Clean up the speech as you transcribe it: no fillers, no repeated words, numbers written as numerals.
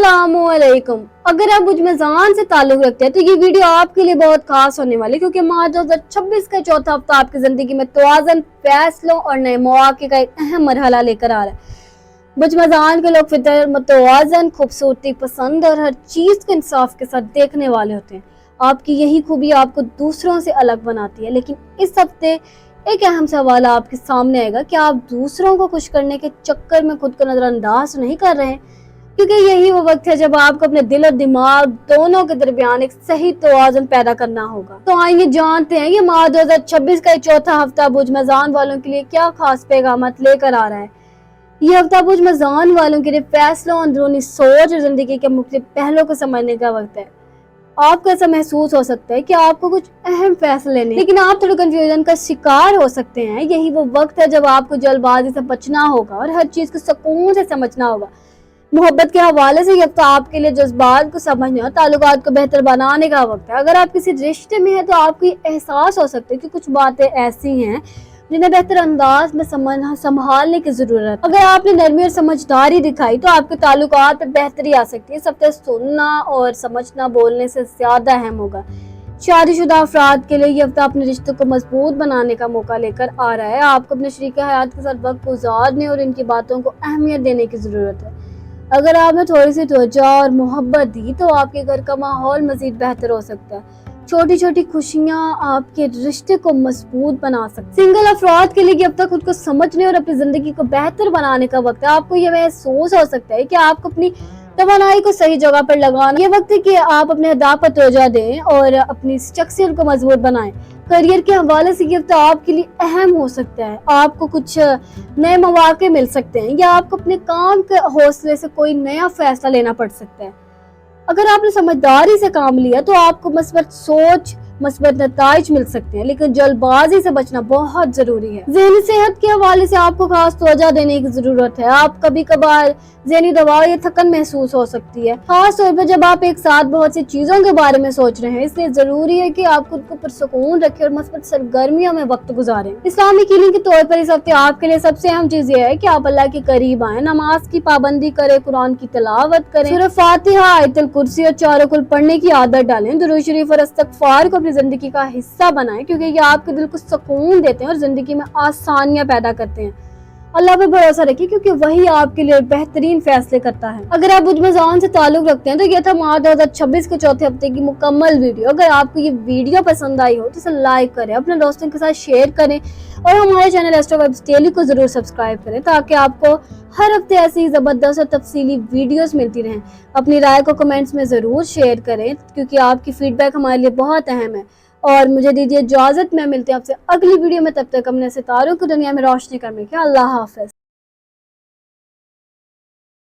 अस्सलामुअलैकुम। अगर आप बुजमजान से ताल्लुक रखते हैं तो ये वीडियो आपके लिए बहुत खास होने वाली है, क्योंकि माह 2026 का चौथा हफ्ता आपकी जिंदगी में तवाज़ुन, फैसलों और नए मौके का एक अहम मरहला लेकर आ रहा है। बुजमजान के लोग फितर, मुतवाज़न, खूबसूरती पसंद और हर चीज को इंसाफ के साथ देखने वाले होते हैं। आपकी यही खूबी आपको दूसरों से अलग बनाती है। लेकिन इस हफ्ते एक अहम सवाल आपके सामने आएगा कि आप दूसरों को खुश करने के चक्कर में खुद को नजरअंदाज नहीं कर रहे हैं, क्योंकि यही वो वक्त है जब आपको अपने दिल और दिमाग दोनों के दरमियान एक सही तवाज़ुन पैदा करना होगा। तो आइए जानते हैं ये माह 2026 का चौथा हफ्ता बुजमजान वालों के लिए क्या खास पैगाम लेकर आ रहा है। ये हफ्ता बुजमजान वालों के लिए फैसलों, अंदरूनी सोच और जिंदगी के मुख्तलिफ पहलुओं को समझने का वक्त है। आपको ऐसा महसूस हो सकता है कि आपको कुछ अहम फैसले लेने, लेकिन आप थोड़े कंफ्यूजन का शिकार हो सकते हैं। यही वो वक्त है जब आपको जल्दबाजी से बचना होगा और हर चीज को सुकून से समझना होगा। मोहब्बत के हवाले से ये हफ्ता आपके लिए जज्बात को समझने और ताल्लुकात को बेहतर बनाने का वक्त है। अगर आप किसी रिश्ते में हैं तो आपको ये एहसास हो सकता है कि कुछ बातें ऐसी हैं जिन्हें बेहतर अंदाज में संभालने की जरूरत है। अगर आपने नरमी और समझदारी दिखाई तो आपके ताल्लुकात में बेहतरी आ सकती है। सब सुनना और समझना बोलने से ज्यादा अहम होगा। शादीशुदा अफराद के लिए ये हफ्ता अपने रिश्तों को मजबूत बनाने का मौका लेकर आ रहा है। आपको अपने शरीक हयात के साथ वक्त गुजारने और इनकी बातों को अहमियत देने की जरूरत है। अगर आपने थोड़ी सी तवज्जो और मोहब्बत दी तो आपके घर का माहौल मजीद बेहतर हो सकता है। छोटी छोटी खुशियां आपके रिश्ते को मजबूत बना सकती। सिंगल अफराद के लिए अब तक खुद को समझने और अपनी जिंदगी को बेहतर बनाने का वक्त है। आपको ये महसूस हो सकता है कि आपको अपनी तवानाई को सही जगह पर लगाना। ये वक्त है कि आप अपने अहदाफ पर तवज्जो दें और अपनी शख्सियत को मजबूत बनाएं। करियर के हवाले से ये हफ्ता आपके लिए अहम हो सकता है। आपको कुछ नए मौके मिल सकते हैं या आपको अपने काम के हौसले से कोई नया फैसला लेना पड़ सकता है। अगर आपने समझदारी से काम लिया तो आपको मस्बत सोच, मस्बत नताइज मिल सकते हैं, लेकिन जल्दबाजी से बचना बहुत जरूरी है। ज़हनी सेहत के हवाले से आपको खास तवज्जो देने की जरूरत है। आप कभी कभार ज़हनी दबाव या थकन महसूस हो सकती है, खास तौर पर जब आप एक साथ बहुत सी चीजों के बारे में सोच रहे हैं। इसलिए जरूरी है कि आप खुद को पुरसुकून रखें और मस्बत सरगर्मियों में वक्त गुजारें। इस्लामी कीलिंग के तौर पर इस हफ्ते आपके लिए सबसे अहम चीज ये है कि आप अल्लाह के करीब आए, नमाज की पाबंदी करें, कुरान की तिलावत करें, सूरह फातिहा, आयतुल कुर्सी और चारों कुल पढ़ने की आदत डालें। दुरूद शरीफ और इस्तिग़फ़ार को अपनी जिंदगी का हिस्सा बनाएं, क्योंकि ये आपके दिल को सुकून देते हैं और जिंदगी में आसानियां पैदा करते हैं। अल्लाह पर भरोसा रखिए, क्योंकि वही आपके लिए बेहतरीन फैसले करता है। अगर आप बुजमजान से ताल्लुक रखते हैं तो ये था माह 2026 के चौथे हफ्ते की मुकम्मल वीडियो। अगर आपको ये वीडियो पसंद आई हो तो इसे लाइक करें, अपने दोस्तों के साथ शेयर करें और हमारे चैनल एस्ट्रो वाइब्स डेली को जरूर सब्सक्राइब करें, ताकि आपको हर हफ्ते ऐसी जबरदस्त और तफसीली वीडियोस मिलती रहें। अपनी राय को कमेंट्स में जरूर शेयर करें, क्योंकि आपकी फीडबैक हमारे लिए बहुत अहम है। और मुझे दीजिए इजाजत, मैं मिलते हैं आपसे अगली वीडियो में। तब तक अपने सितारों को दुनिया में रोशनी करने के। अल्लाह हाफ़िज़।